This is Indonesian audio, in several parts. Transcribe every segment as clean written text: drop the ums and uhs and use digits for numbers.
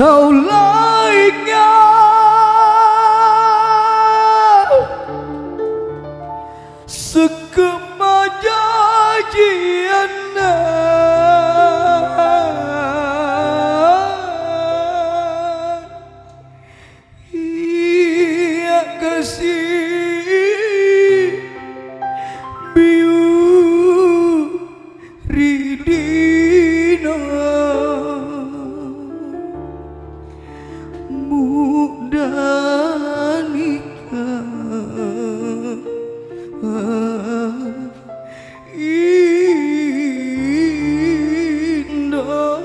Tao lại ngã sekemaja jiana ia kasih biu ridina mudah nikah indah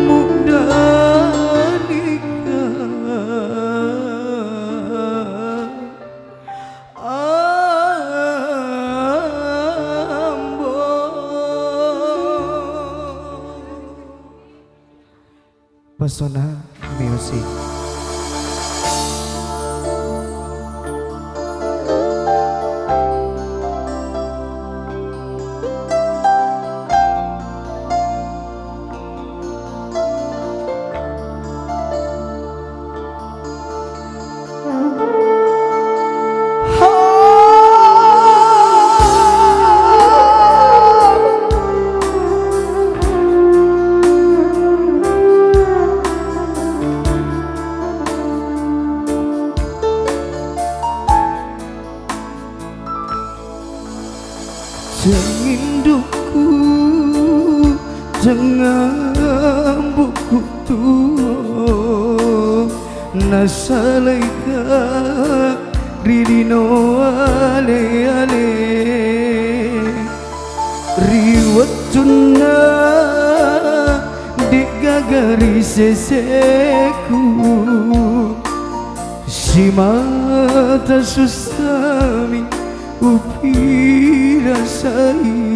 mudah nikah Pesona Music. Janginduku jangan buku tua nasalaika ridino ale ale riwatuna digagari seseku si mata susami upi rasai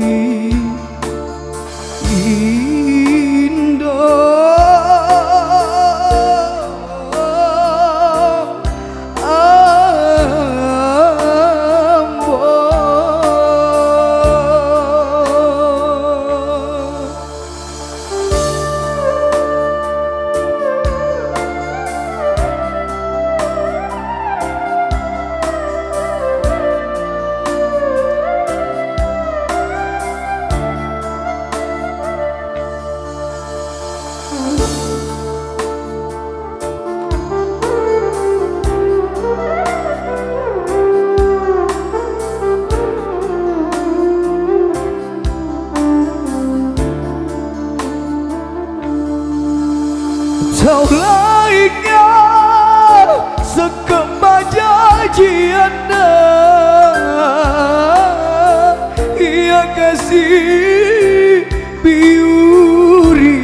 Tao lại ngã sekemaja jiana ia kasih biurilina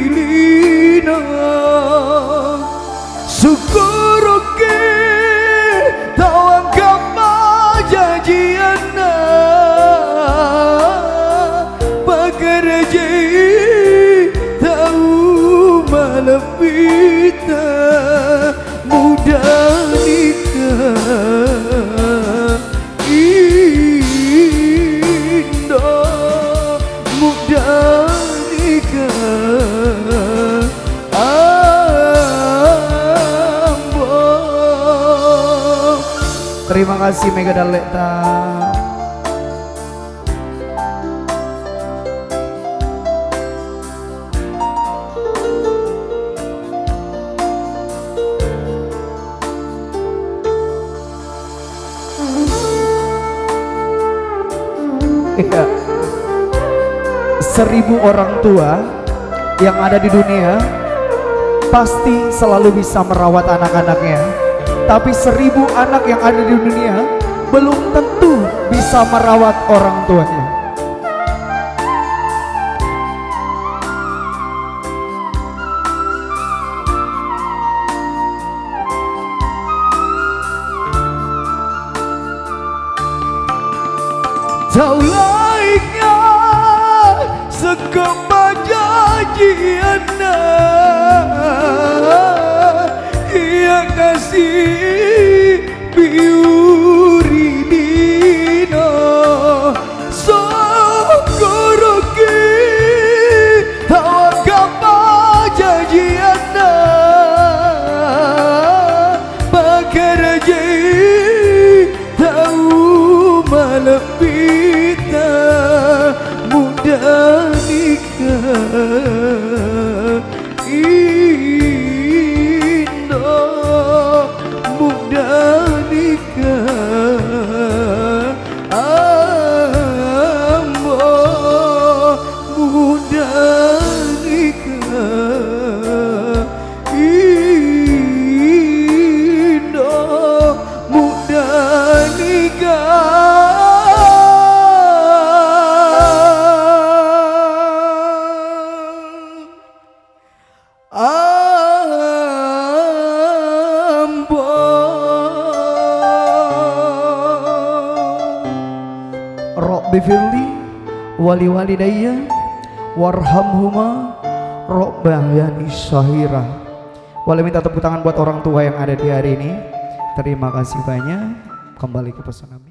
syukuruki tau anggap janjiana pekerja tahu malapita mudah nikah indah mudah nikah ambo. Terima kasih Mega Dalekta. Ya, 1000 orang tua yang ada di dunia pasti selalu bisa merawat anak-anaknya, tapi 1000 anak yang ada di dunia belum tentu bisa merawat orang tuanya. Tao lại ngã sekemaja jiana ia kasih biurilina syukuruki tau anggap wali walidayya warhamhuma robbayani syahira. Boleh minta tepuk tangan buat orang tua yang ada di hari ini. Terima kasih banyak. Kembali ke pesan